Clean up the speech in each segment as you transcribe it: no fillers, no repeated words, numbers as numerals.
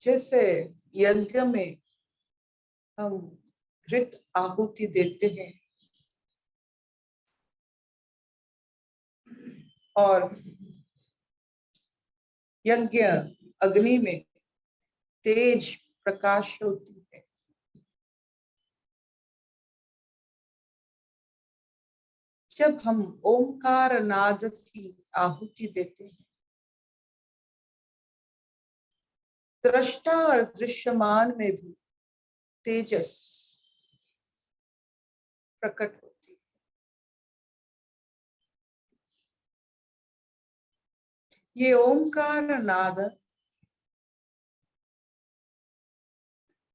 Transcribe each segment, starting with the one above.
जैसे यज्ञ में हम घृत आहुति देते हैं और यज्ञ अग्नि में तेज प्रकाश होती है, जब हम ओंकार नाद की आहुति देते हैं, दृष्टा और दृश्यमान में भी तेजस प्रकट होती है। ये ओंकार नाद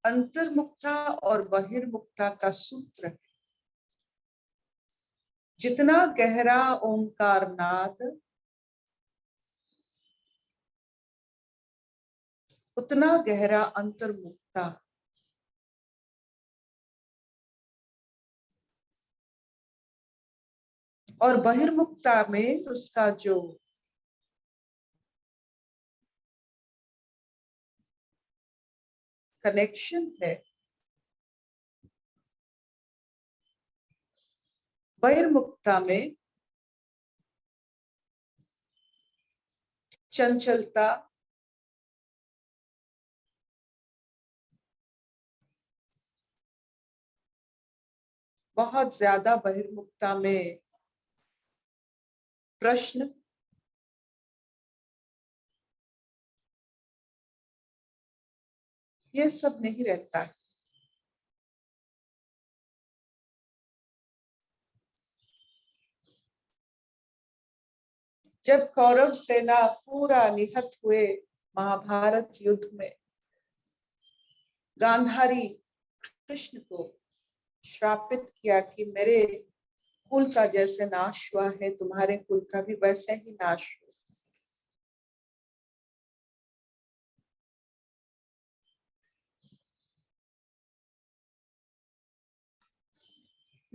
अंतर्मुक्ता और बहिर्मुक्ता का सूत्र है। जितना गहरा ओंकार नाद, उतना गहरा अंतर्मुक्ता। और बहिर्मुक्ता में उसका जो कनेक्शन है, बहिर्मुक्ता में चंचलता, बहुत ज्यादा बहिर्मुक्ता में प्रश्न, ये सब नहीं रहता है। जब कौरव सेना पूरा निहत हुए महाभारत युद्ध में, गांधारी कृष्ण को श्रापित किया कि मेरे कुल का जैसे नाश हुआ है, तुम्हारे कुल का भी वैसे ही नाश हो।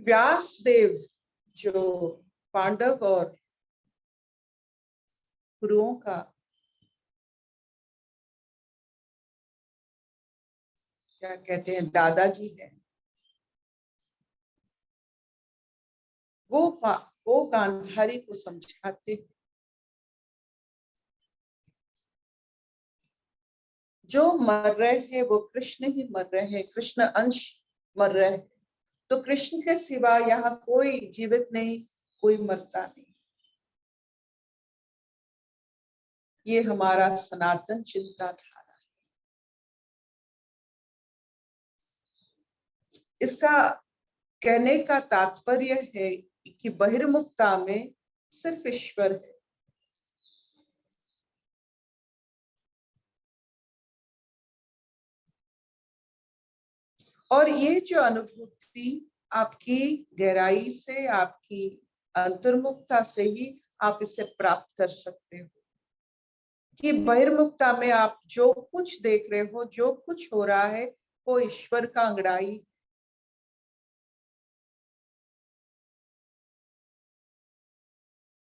व्यासदेव जो पांडव और गुरुओं का क्या कहते हैं, दादाजी है, वो गांधारी को समझाते हैं, जो मर रहे हैं वो कृष्ण ही मर रहे हैं, कृष्ण अंश मर रहे हैं, तो कृष्ण के सिवा यहाँ कोई जीवित नहीं, कोई मरता नहीं। ये हमारा सनातन चिंताधारा है। इसका कहने का तात्पर्य है कि बहिर्मुक्ता में सिर्फ ईश्वर है। और ये जो अनुभूति आपकी गहराई से, आपकी अंतर्मुक्ता से ही आप इसे प्राप्त कर सकते हो कि बहिर्मुक्ता में आप जो कुछ देख रहे हो, जो कुछ हो रहा है, वो ईश्वर का अंगड़ाई।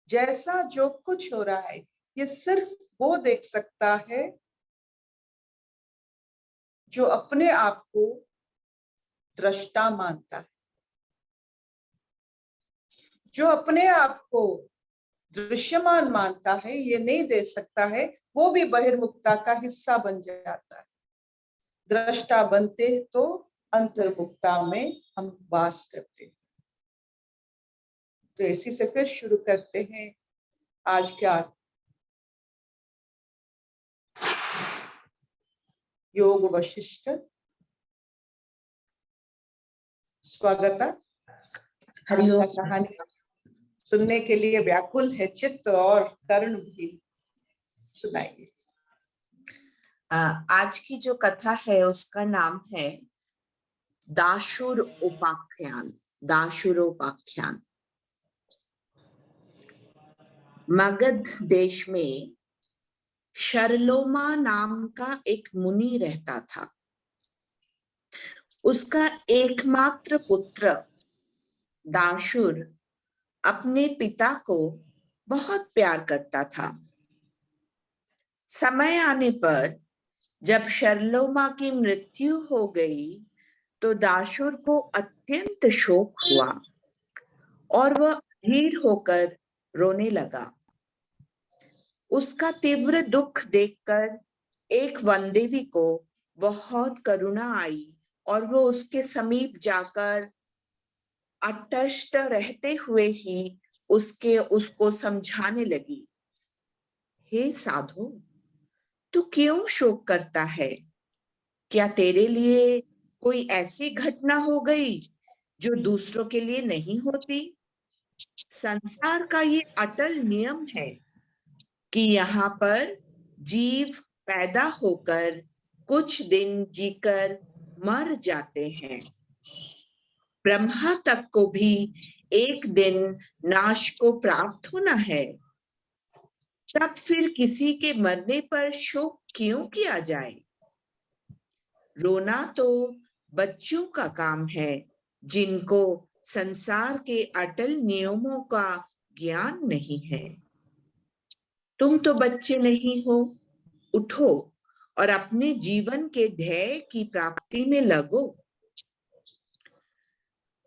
जैसा जो कुछ हो रहा है, ये सिर्फ वो देख सकता है जो अपने आप को दृष्टा मानता है। जो अपने आप को दृश्यमान मानता है, ये नहीं दे सकता है, वो भी बहिर्मुक्ता का हिस्सा बन जाता है। दृष्टा बनते तो अंतर्मुक्ता में हम वास करते हैं। तो इसी से फिर शुरू करते हैं आज का योग वशिष्ठ। स्वागत है। आज का कहानी सुनने के लिए व्याकुल है चित्त और कर्ण भी। सुनाइए। आज की जो कथा है उसका नाम है दाशुर उपाख्यान। दाशुरोपाख्यान। मगध देश में शर्लोमा नाम का एक मुनि रहता था। उसका एकमात्र पुत्र दाशुर अपने पिता को बहुत प्यार करता था। समय आने पर जब शर्लोमा की मृत्यु हो गई तो दाशुर को अत्यंत शोक हुआ और वह अधीर होकर रोने लगा। उसका तीव्र दुख देखकर एक वनदेवी को बहुत करुणा आई और वो उसके समीप जाकर अतष्ट रहते हुए ही उसको समझाने लगी, हे साधु, तू क्यों शोक करता है? क्या तेरे लिए कोई ऐसी घटना हो गई जो दूसरों के लिए नहीं होती? संसार का ये अटल नियम है कि यहाँ पर जीव पैदा होकर कुछ दिन जीकर मर जाते हैं। ब्रह्मा तक को भी एक दिन नाश को प्राप्त होना है। तब फिर किसी के मरने पर शोक क्यों किया जाए? रोना तो बच्चों का काम है जिनको संसार के अटल नियमों का ज्ञान नहीं है। तुम तो बच्चे नहीं हो, उठो और अपने जीवन के ध्येय की प्राप्ति में लगो।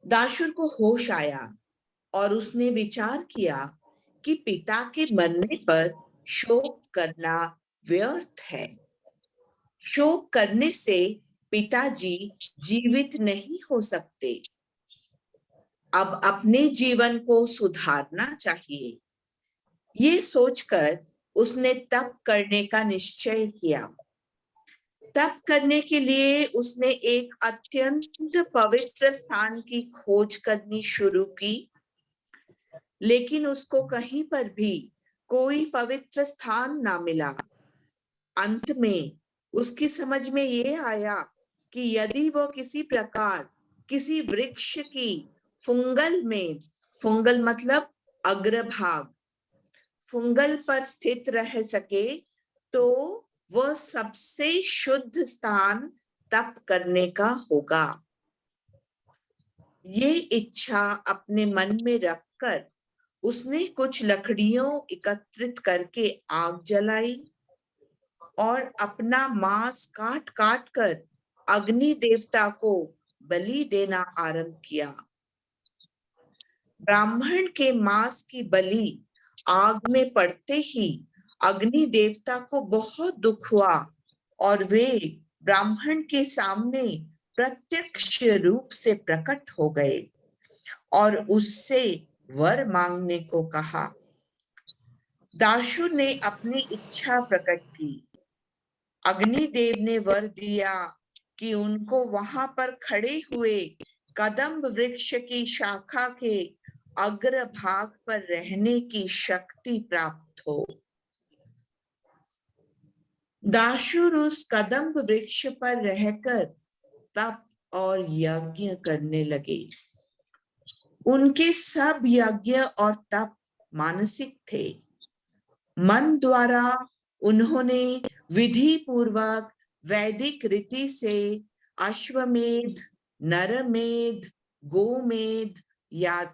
दाशुर को होश आया और उसने विचार किया कि पिता के मरने पर शोक करना व्यर्थ है। शोक करने से पिताजी जीवित नहीं हो सकते। अब अपने जीवन को सुधारना चाहिए। ये सोचकर उसने तप करने का निश्चय किया। तप करने के लिए उसने एक अत्यंत पवित्र स्थान की खोज करनी शुरू की, लेकिन उसको कहीं पर भी कोई पवित्र स्थान ना मिला। अंत में उसकी समझ में ये आया कि यदि वो किसी प्रकार किसी वृक्ष की फुंगल में, फुंगल मतलब अग्रभाग, फुंगल पर स्थित रह सके तो वह सबसे शुद्ध स्थान तप करने का होगा। ये इच्छा अपने मन में रखकर उसने कुछ लकड़ियों एकत्रित करके आग जलाई और अपना मांस काट काट कर अग्नि देवता को बलि देना आरंभ किया। ब्राह्मण के मांस की बलि आग में पड़ते ही अग्नि देवता को बहुत दुख हुआ और वे ब्राह्मण के सामने प्रत्यक्ष रूप से प्रकट हो गए और उससे वर मांगने को कहा। दाशुर ने अपनी इच्छा प्रकट की। अग्निदेव ने वर दिया कि उनको वहां पर खड़े हुए कदम्ब वृक्ष की शाखा के अग्रभाग पर रहने की शक्ति प्राप्त हो। दाशुर उस कदम्ब वृक्ष पर रहकर तप और यज्ञ करने लगे। उनके सब यज्ञ और तप मानसिक थे। मन द्वारा उन्होंने विधि पूर्वक वैदिक रीति से अश्वमेध, नरमेध, गोमेध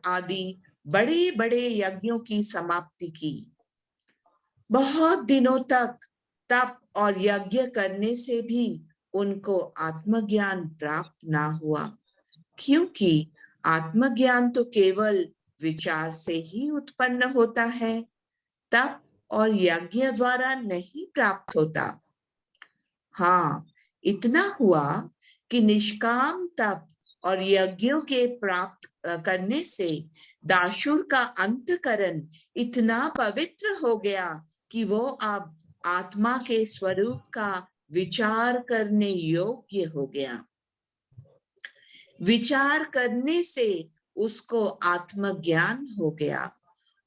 आदि बड़े बड़े यज्ञों की समाप्ति की। बहुत दिनों तक तप और यज्ञ करने से भी उनको आत्मज्ञान प्राप्त ना हुआ, क्योंकि आत्मज्ञान तो केवल विचार से ही उत्पन्न होता है, तप और यज्ञ द्वारा नहीं प्राप्त होता। हाँ, इतना हुआ कि निष्काम तप और यज्ञों के प्राप्त करने से दाशुर का अंतकरण इतना पवित्र हो गया कि वो अब आत्मा के स्वरूप का विचार करने योग्य हो गया। विचार करने से उसको आत्मज्ञान हो गया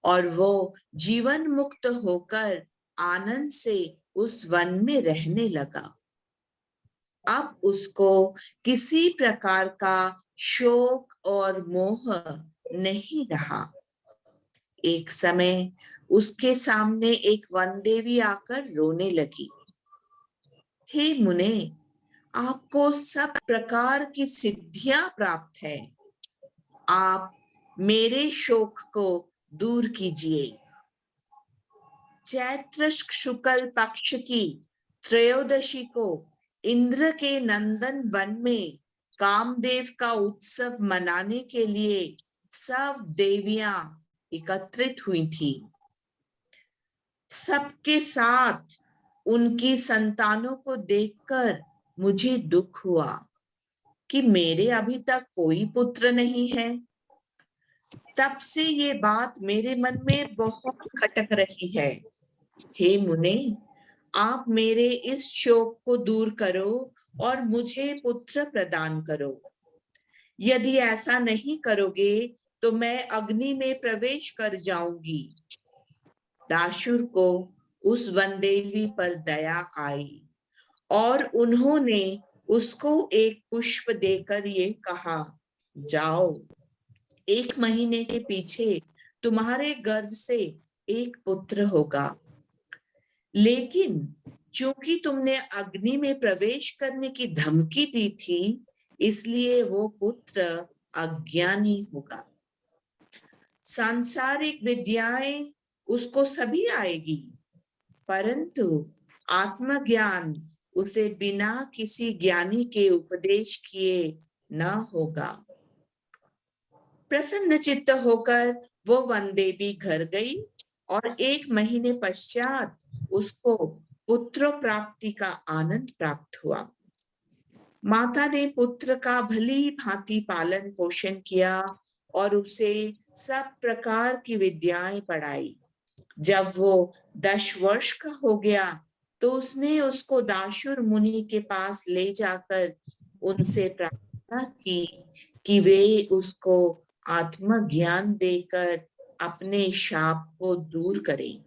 और वो जीवन मुक्त होकर आनंद से उस वन में रहने लगा। अब उसको किसी प्रकार का शोक और मोह नहीं रहा। एक समय उसके सामने एक वन देवी आकर रोने लगी। हे मुने, आपको सब प्रकार की सिद्धियां प्राप्त है, आप मेरे शोक को दूर कीजिए। चैत्र शुक्ल पक्ष की त्रयोदशी को इंद्र के नंदन वन में कामदेव का उत्सव मनाने के लिए सब देवियां एकत्रित हुई थी। सबके साथ उनकी संतानों को देखकर मुझे दुख हुआ कि मेरे अभी तक कोई पुत्र नहीं है। तब से ये बात मेरे मन में बहुत खटक रही है। हे मुने, आप मेरे इस शोक को दूर करो और मुझे पुत्र प्रदान करो। यदि ऐसा नहीं करोगे तो मैं अग्नि में प्रवेश कर जाऊंगी। दाशुर को उस वनदेवी पर दया आई और उन्होंने उसको एक पुष्प देकर ये कहा, जाओ, 1 महीने के पीछे तुम्हारे गर्भ से एक पुत्र होगा। लेकिन चूंकि तुमने अग्नि में प्रवेश करने की धमकी दी थी, इसलिए वो पुत्र अज्ञानी होगा। सांसारिक विद्याएं उसको सभी आएगी, परंतु आत्मज्ञान उसे बिना किसी ज्ञानी के उपदेश किए न होगा। प्रसन्न चित्त होकर वो वन देवी घर गई और 1 महीने पश्चात उसको पुत्र प्राप्ति का आनंद प्राप्त हुआ। माता ने पुत्र का भली भांति पालन पोषण किया और उसे सब प्रकार की विद्याएं पढ़ाई। जब वो 10 वर्ष का हो गया तो उसने उसको दाशुर मुनि के पास ले जाकर उनसे प्रार्थना की कि वे उसको आत्मज्ञान देकर अपने शाप को दूर करें।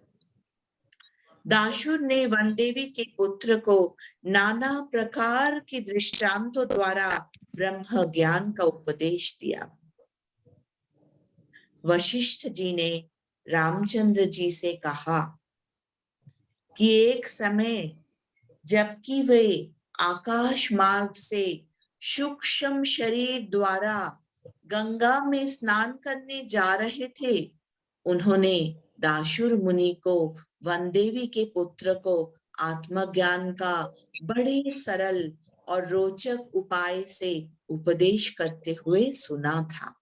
दाशुर ने वनदेवी के पुत्र को नाना प्रकार के दृष्टांतों द्वारा ब्रह्म ज्ञान का उपदेश दिया। वशिष्ठ जी ने रामचंद्र जी से कहा कि एक समय जबकि वे आकाश मार्ग से सूक्ष्म शरीर द्वारा गंगा में स्नान करने जा रहे थे, उन्होंने दाशुर मुनि को वनदेवी के पुत्र को आत्मज्ञान का बड़े सरल और रोचक उपाय से उपदेश करते हुए सुना था।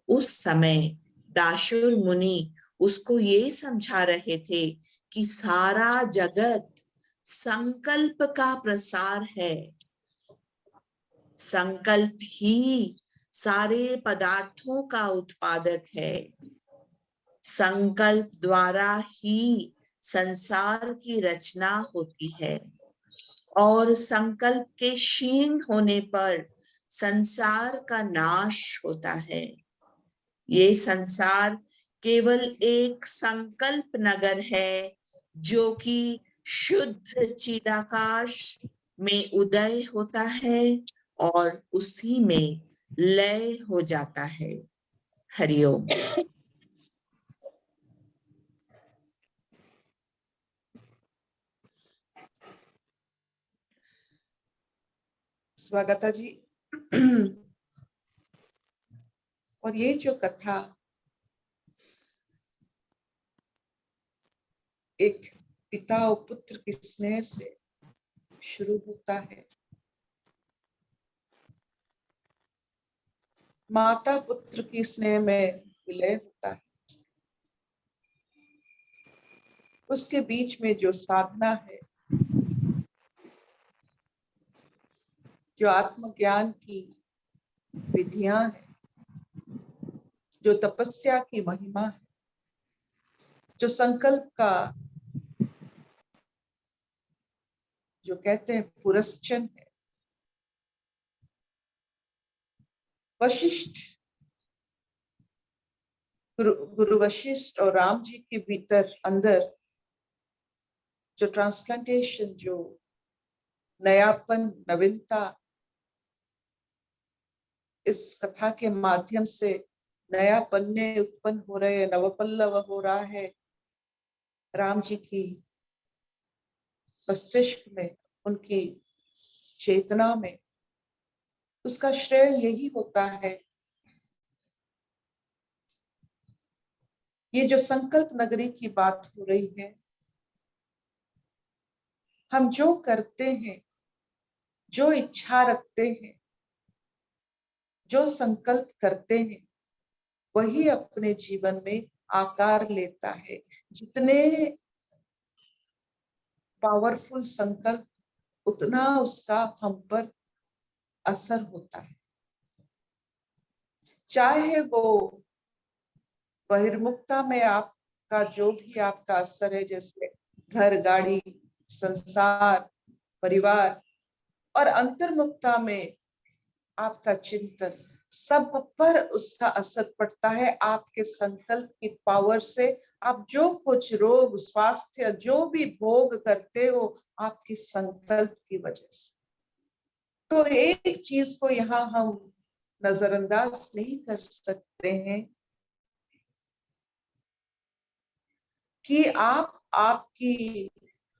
उस समय दाशुर मुनि उसको ये समझा रहे थे कि सारा जगत संकल्प का प्रसार है। संकल्प ही सारे पदार्थों का उत्पादक है। संकल्प द्वारा ही संसार की रचना होती है और संकल्प के क्षीण होने पर संसार का नाश होता है। ये संसार केवल एक संकल्प नगर है जो कि शुद्ध चिदाकाश में उदय होता है और उसी में लय हो जाता है। हरिओम। स्वागता जी। और ये जो कथा एक पिता और पुत्र के स्नेह से शुरू होता है। माता पुत्र की स्नेह में विलय होता है। उसके बीच में जो साधना है, जो आत्मज्ञान की विधियां हैं, जो तपस्या की महिमा है, जो संकल्प का जो कहते हैं पुरस्चन है, वशिष्ठ गुरु वशिष्ठ और राम जी के भीतर अंदर जो ट्रांसप्लांटेशन, जो नयापन, नवीनता इस कथा के माध्यम से नया पन्ने उत्पन्न हो रहे, नवपल्लव हो रहा है राम जी की मस्तिष्क में, उनकी चेतना में, उसका श्रेय यही होता है। ये जो संकल्प नगरी की बात हो रही है, हम जो करते हैं, जो इच्छा रखते हैं, जो संकल्प करते हैं, वही अपने जीवन में आकार लेता है। जितने पावरफुल संकल्प, उतना उसका हम पर असर होता है। चाहे वो बहिर्मुखता में आपका जो भी आपका असर है, जैसे घर, गाड़ी, संसार, परिवार, और अंतर्मुखता में आपका चिंतन, सब पर उसका असर पड़ता है। आपके संकल्प की पावर से आप जो कुछ रोग, स्वास्थ्य, जो भी भोग करते हो, आपकी संकल्प की वजह से। तो एक चीज को यहाँ हम नजरअंदाज नहीं कर सकते हैं कि आप आपकी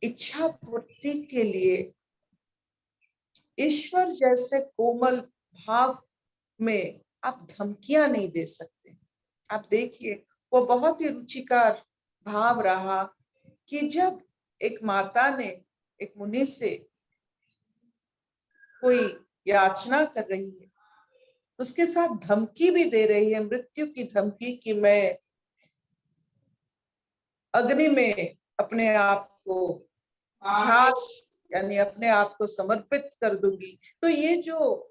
इच्छा पूर्ति के लिए ईश्वर जैसे कोमल भाव में आप धमकियां नहीं दे सकते। आप देखिए, वो बहुत ही रुचिकर भाव रहा कि जब एक माता ने एक मुनि से कोई याचना कर रही है, उसके साथ धमकी भी दे रही है, मृत्यु की धमकी, कि मैं अग्नि में अपने आप को झांस, यानी अपने आप को समर्पित कर दूंगी। तो ये जो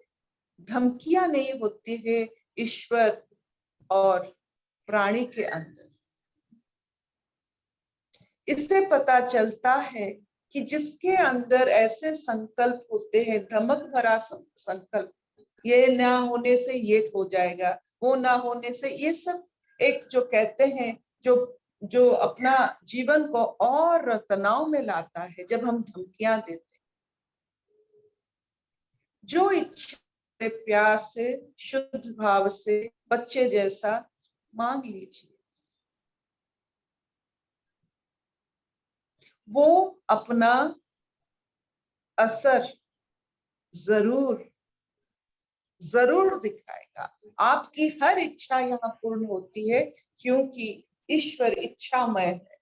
धमकियां नहीं होती है ईश्वर और प्राणी के अंदर, इससे पता चलता है कि जिसके अंदर ऐसे संकल्प होते हैं, धमक भरा संकल्प, ये ना होने से ये हो जाएगा, वो ना होने से ये सब, एक जो कहते हैं, जो जो अपना जीवन को और तनाव में लाता है जब हम धमकियां देते हैं। जो इच्छा प्यार से, शुद्ध भाव से, बच्चे जैसा मांग लीजिए, वो अपना असर जरूर जरूर दिखाएगा। आपकी हर इच्छा यहाँ पूर्ण होती है क्योंकि ईश्वर इच्छामय है।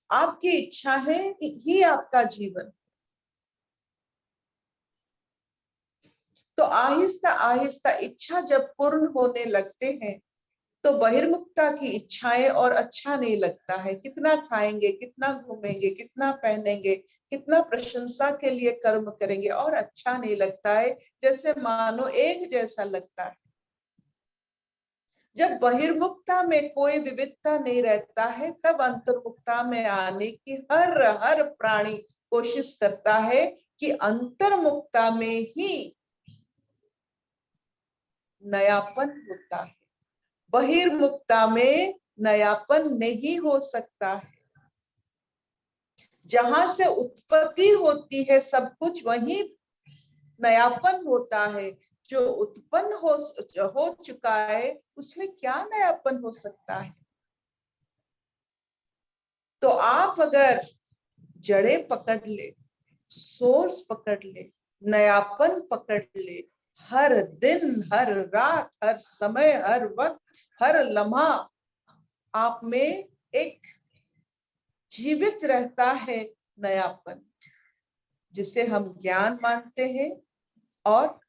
आपकी इच्छा है ही आपका जीवन। तो आहिस्ता आहिस्ता इच्छा जब पूर्ण होने लगते हैं, तो बहिर्मुखता की इच्छाएं और अच्छा नहीं लगता है। कितना खाएंगे, कितना घूमेंगे, कितना पहनेंगे, कितना प्रशंसा के लिए कर्म करेंगे, और अच्छा नहीं लगता है, जैसे मानो एक जैसा लगता है। जब बहिर्मुखता में कोई विविधता नहीं रहता है, तब अंतर्मुखता में आने की हर हर प्राणी कोशिश करता है कि अंतर्मुखता में ही नयापन होता है, बहिर्मुखता में नयापन नहीं हो सकता है। जहां से उत्पत्ति होती है सब कुछ, वहीं नयापन होता है। जो उत्पन्न हो चुका है, उसमें क्या नयापन हो सकता है? तो आप अगर जड़े पकड़ ले, सोर्स पकड़ ले, नयापन पकड़ ले, हर दिन, हर रात, हर समय, हर वक्त, हर लम्हा आप में एक जीवित रहता है नयापन, जिसे हम ज्ञान मानते हैं और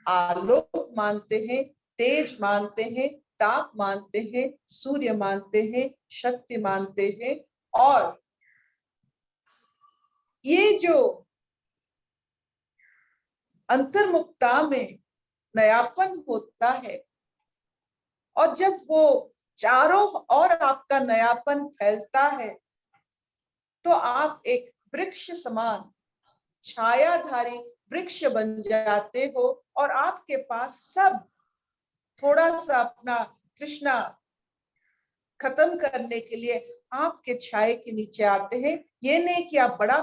आलोक मानते हैं, तेज मानते हैं, ताप मानते हैं, सूर्य मानते हैं, शक्ति मानते हैं। और ये जो अंतर्मुखता में नयापन होता है, और जब वो चारों ओर आपका नयापन फैलता है, तो आप एक वृक्ष समान छायाधारी वृक्ष बन जाते हो, और आपके पास सब थोड़ा सा अपना तृष्णा खत्म करने के लिए आपके छाए के नीचे आते हैं। ये नहीं कि आप बड़ा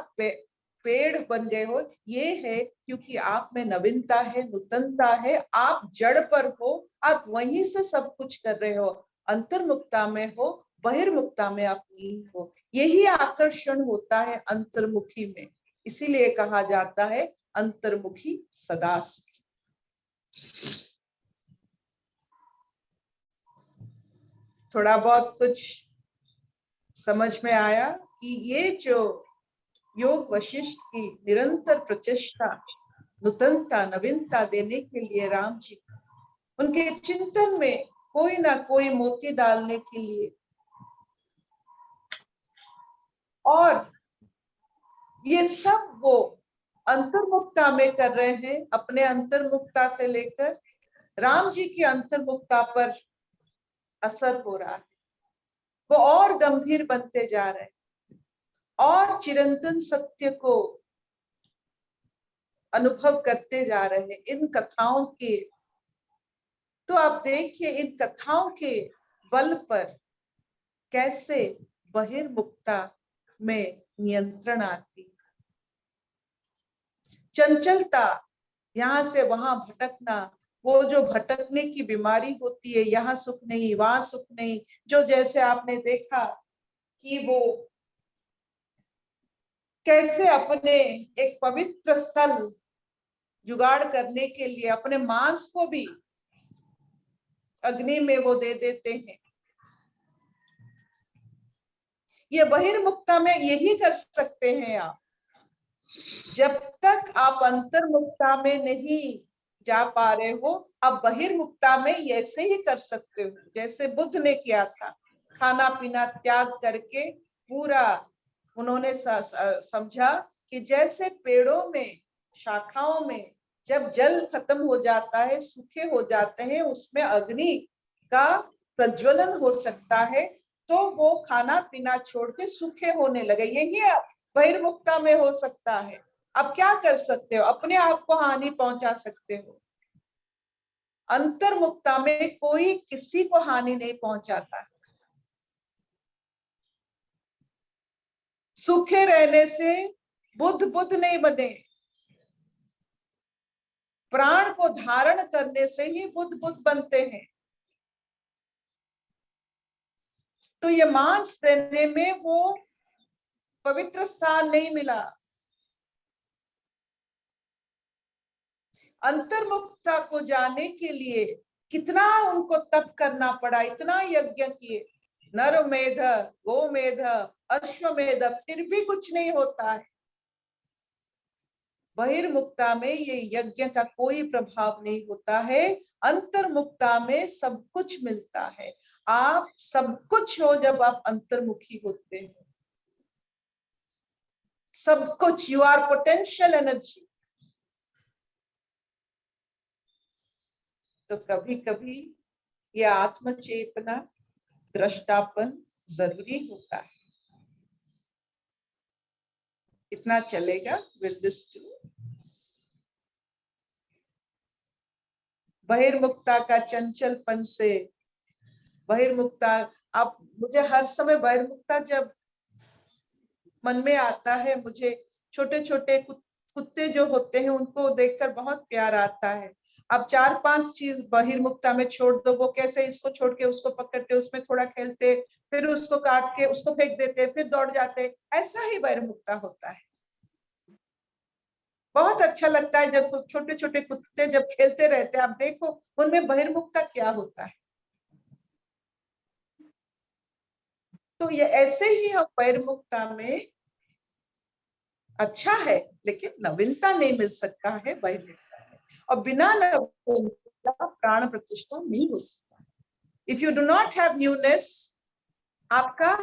पेड़ बन गए हो, ये है क्योंकि आप में नवीनता है, नूतनता है, आप जड़ पर हो, आप वहीं से सब कुछ कर रहे हो। अंतर्मुक्ता में हो, बहिर्मुक्ता में आप नहीं हो। यही आकर्षण होता है अंतर्मुखी में। इसीलिए कहा जाता है अंतर्मुखी सदा सुखी। थोड़ा बहुत कुछ समझ में आया कि ये जो योग वशिष्ठ की निरंतर प्रचेष्टा, नूतनता, नवीनता देने के लिए राम जी उनके चिंतन में कोई ना कोई मोती डालने के लिए, और ये सब वो अंतर्मुक्ता में कर रहे हैं। अपने अंतर्मुक्ता से लेकर राम जी की अंतर्मुक्ता पर असर हो रहा है, वो और गंभीर बनते जा रहे हैं और चिरंतन सत्य को अनुभव करते जा रहे हैं इन कथाओं के। तो आप देखिए इन कथाओं के बल पर कैसे बहिर्मुक्ता में नियंत्रण आती, चंचलता, यहाँ से वहां भटकना, वो जो भटकने की बीमारी होती है, यहाँ सुख नहीं वहां सुख नहीं, जो जैसे आपने देखा कि वो कैसे अपने एक पवित्र स्थल जुगाड़ करने के लिए अपने मांस को भी अग्नि में वो दे देते हैं। ये बहिर्मुक्ता में यही कर सकते हैं आप। जब तक आप अंतर्मुक्ता में नहीं जा पा रहे हो, आप बहिर्मुक्ता में ऐसे ही कर सकते हो जैसे बुद्ध ने किया था। खाना पीना त्याग करके पूरा उन्होंने समझा कि जैसे पेड़ों में, शाखाओं में जब जल खत्म हो जाता है, सूखे हो जाते हैं, उसमें अग्नि का प्रज्वलन हो सकता है, तो वो खाना पीना छोड़ के सूखे होने लगे। यही बहिर्मुक्ता में हो सकता है। अब क्या कर सकते हो? अपने आप को हानि पहुंचा सकते हो। अंतर्मुक्ता में कोई किसी को हानि नहीं पहुंचाता। सूखे रहने से बुद्ध नहीं बने, प्राण को धारण करने से ही बुद्ध बनते हैं। तो ये मांस देने में वो पवित्र स्थान नहीं मिला। अंतर्मुक्ता को जाने के लिए कितना उनको तप करना पड़ा, इतना यज्ञ किए, नरमेध, गोमेध, अश्वमेध, फिर भी कुछ नहीं होता है। बहिर्मुक्ता में ये यज्ञ का कोई प्रभाव नहीं होता है। अंतर्मुक्ता में सब कुछ मिलता है। आप सब कुछ हो जब आप अंतर्मुखी होते हैं, सब कुछ। You are potential energy. तो कभी कभी ये आत्मचेतना, दृष्टापन जरूरी होता है। इतना चलेगा? Will this do? बहिर्मुक्ता का चंचलपन से बहिर्मुक्ता, आप मुझे हर समय बहिर्मुक्ता जब मन में आता है, मुझे छोटे छोटे कुत्ते जो होते हैं उनको देखकर बहुत प्यार आता है। अब 4-5 चीज बहिर्मुक्ता में छोड़ दो, वो कैसे इसको छोड़ के उसको पकड़ते, उसमें थोड़ा खेलते, फिर उसको काट के उसको फेंक देते, फिर दौड़ जाते। ऐसा ही बहिर्मुक्ता होता है। बहुत अच्छा लगता है जब छोटे छोटे कुत्ते जब खेलते रहते हैं, आप देखो उनमें बहिर्मुक्ता क्या होता है। तो ये ऐसे ही हम बहिर्मुक्ता में अच्छा है, लेकिन नवीनता नहीं मिल सकता है बहिर्मुक्ता में, और बिना नवीनता प्राण प्रतिष्ठा नहीं हो सकता। If you do not have newness, आपका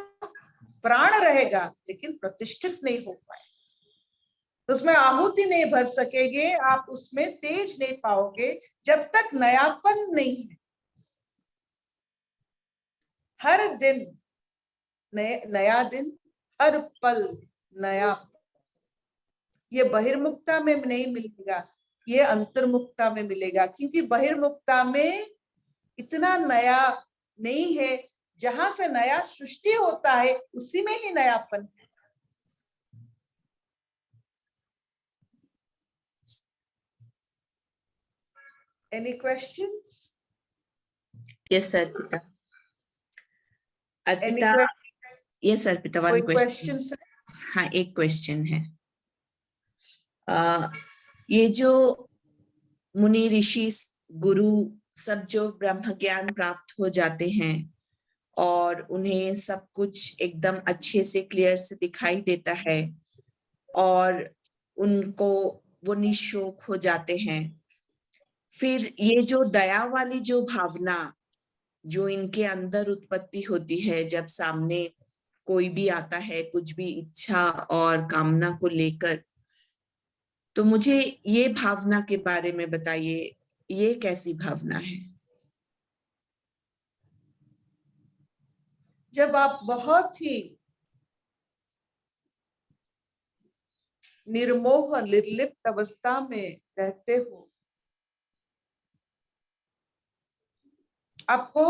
प्राण रहेगा लेकिन प्रतिष्ठित नहीं हो पाए, उसमें आहुति नहीं भर सकेंगे आप, उसमें तेज नहीं पाओगे जब तक नयापन नहीं है। हर दिन नया दिन, हर पल नया। ये बहिर्मुक्ता में नहीं मिलेगा, ये अंतर्मुक्ता में मिलेगा, क्योंकि बहिर्मुक्ता में इतना नया नहीं है। जहां से नया सृष्टि होता है उसी में ही नयापन है। Any questions? Yes, Arpita. Any Arpita, question? yes Arpita, कोई one question. questions? हाँ, एक क्वेश्चन है. ये जो मुनि ऋषि गुरु सब जो ब्रह्म ज्ञान प्राप्त हो जाते हैं और उन्हें सब कुछ एकदम अच्छे से क्लियर से दिखाई देता है और उनको वो निशोक हो जाते हैं, फिर ये जो दया वाली जो भावना जो इनके अंदर उत्पत्ति होती है जब सामने कोई भी आता है कुछ भी इच्छा और कामना को लेकर, तो मुझे ये भावना के बारे में बताइए, ये कैसी भावना है? जब आप बहुत ही निर्मोह निर्लिप्त अवस्था में रहते हो, आपको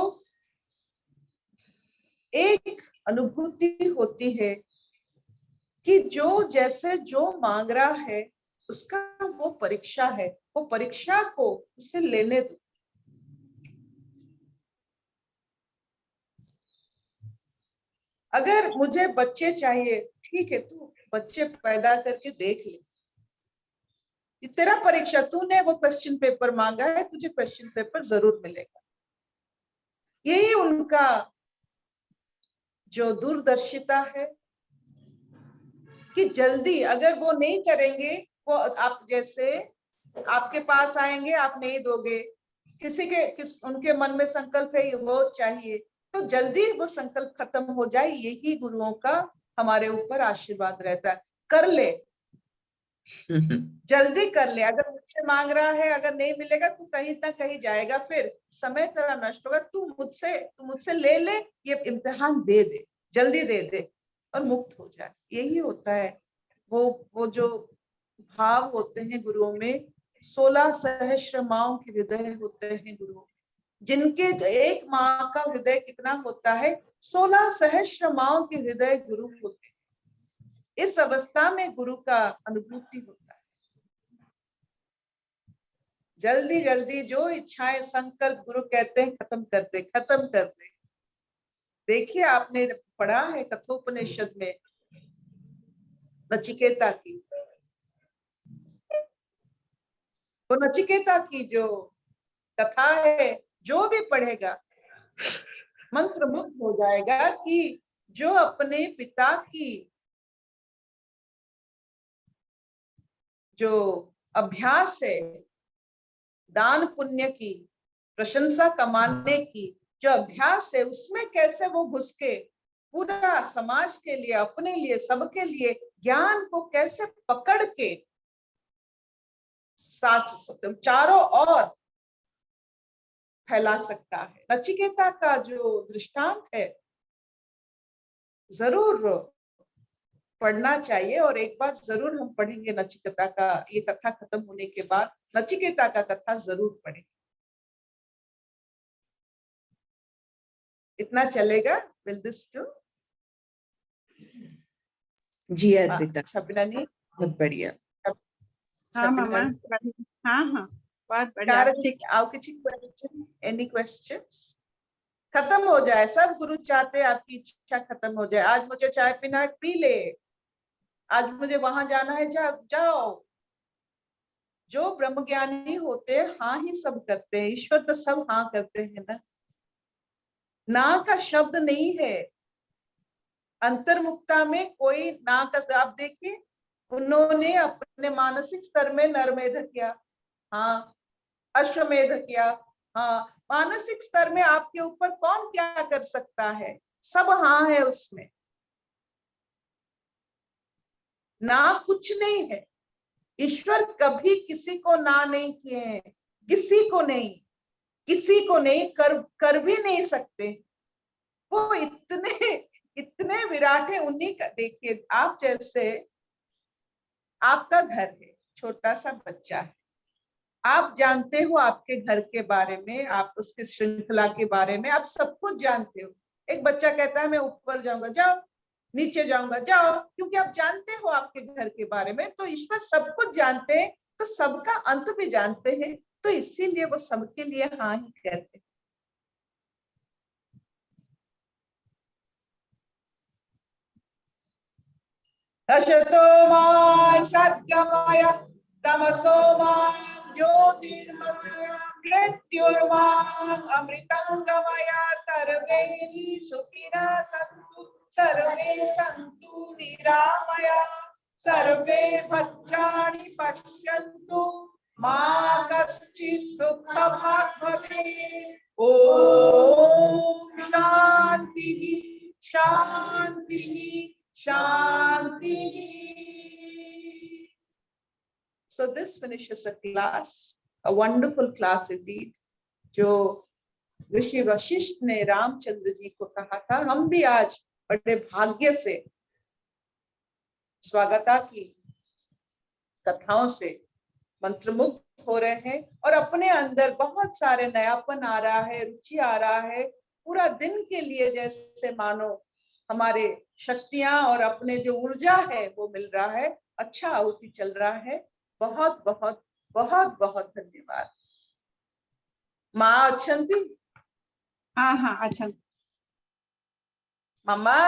एक अनुभूति होती है कि जो जैसे जो मांग रहा है उसका वो परीक्षा है, वो परीक्षा को उसे लेने दो। अगर मुझे बच्चे चाहिए, ठीक है, तू बच्चे पैदा करके देख ले, तेरा परीक्षा, तूने वो क्वेश्चन पेपर मांगा है, तुझे क्वेश्चन पेपर जरूर मिलेगा। यही उनका जो दूरदर्शिता है कि जल्दी अगर वो नहीं करेंगे, वो आप जैसे आपके पास आएंगे, आप नहीं दोगे, उनके मन में संकल्प है वो चाहिए, तो जल्दी वो संकल्प खत्म हो जाए, यही गुरुओं का हमारे ऊपर आशीर्वाद रहता है। कर ले, जल्दी कर ले, अगर मुझसे मांग रहा है, अगर नहीं मिलेगा तू कहीं ना कहीं जाएगा, फिर समय तेरा नष्ट होगा, तू मुझसे ले ले, ये इम्तिहान दे दे, जल्दी दे दे और मुक्त हो जाए। यही होता है। वो जो भाव होते हैं गुरुओं में, 16 सहस्र माओं के हृदय होते हैं गुरुओं, जिनके एक माँ का हृदय कितना होता है, 16 सहस्र माओं के हृदय गुरु होते हैं। इस अवस्था में गुरु का अनुभूति होता है। जल्दी जल्दी जो इच्छाएं संकल्प गुरु कहते हैं खत्म कर दे। देखिए, आपने पढ़ा है कठोपनिषद में नचिकेता की, तो नचिकेता की जो कथा है, जो भी पढ़ेगा मंत्र मुग्ध हो जाएगा कि जो अपने पिता की जो अभ्यास है, दान पुण्य की, प्रशंसा कमाने की जो अभ्यास है, उसमें कैसे वो घुस के पूरा समाज के लिए, अपने लिए, सबके लिए ज्ञान को कैसे पकड़ के साथ चारों ओर फैला सकता है। नचिकेता का जो दृष्टांत है जरूर पढ़ना चाहिए, और एक बार जरूर हम पढ़ेंगे नचिकेता का, ये कथा खत्म होने के बाद नचिकेता का कथा जरूर पढ़ेंगे। इतना चलेगा? Will this do? जी अर्पिता, छबिलानी, बहुत बढ़िया. हाँ मामा, हाँ हाँ, बहुत बढ़िया. Any questions? खत्म हो जाए, सब गुरु चाहते आपकी इच्छा खत्म हो जाए। आज मुझे चाय पीना है, पी ले, आज मुझे वहां जाना है, जाओ। जो ब्रह्म ज्ञानी होते हैं हाँ ही सब करते हैं, ईश्वर तो सब हाँ करते हैं ना का शब्द नहीं है। अंतर्मुक्ता में कोई ना का, आप देखिए उन्होंने अपने मानसिक स्तर में नरमेध किया, हाँ, अश्वमेध किया, हाँ, मानसिक स्तर में आपके ऊपर कौन क्या कर सकता है, सब हाँ है उसमें, ना कुछ नहीं है। ईश्वर कभी किसी को ना नहीं किए हैं, किसी को नहीं कर भी नहीं सकते। वो इतने विराट है। उन्हीं का देखिए, आप जैसे, आपका घर है, छोटा सा बच्चा है, आप जानते हो आपके घर के बारे में, आप उसकी श्रृंखला के बारे में, आप सब कुछ जानते हो, एक बच्चा कहता है मैं ऊपर जाऊंगा, जाओ, नीचे जाऊंगा, जाओ, क्योंकि आप जानते हो आपके घर के बारे में। तो ईश्वर सब कुछ जानते हैं, तो सबका अंत भी जानते हैं, तो इसीलिए वो सबके लिए हाँ ही कहते हैं। असतो मा सद्गमय तमसो मा ज्योतिर्मय मृत्युर्मा अमृतंगमय। सर्वे सुखिनः सन्तु सर्वे सन्तु निरामया सर्वे भद्राणि पश्यन्तु मा कश्चित् दुःखभाग् भवेत्। ओम शांति शांति शांति। So this finishes a class, a wonderful class indeed, जो ऋषि वशिष्ठ ने रामचंद्र जी को कहा था। हम भी आज बड़े भाग्य से स्वागता की कथाओं से मंत्रमुग्ध हो रहे हैं और अपने अंदर बहुत सारे नयापन आ रहा है, रुचि आ रहा है। पूरा दिन के लिए जैसे मानो हमारे शक्तियां और अपने जो ऊर्जा है वो मिल रहा है। अच्छा आहुति चल रहा है। बहुत बहुत बहुत बहुत धन्यवाद। माँ अच्छंती। हाँ हाँ अच्छा मम्मा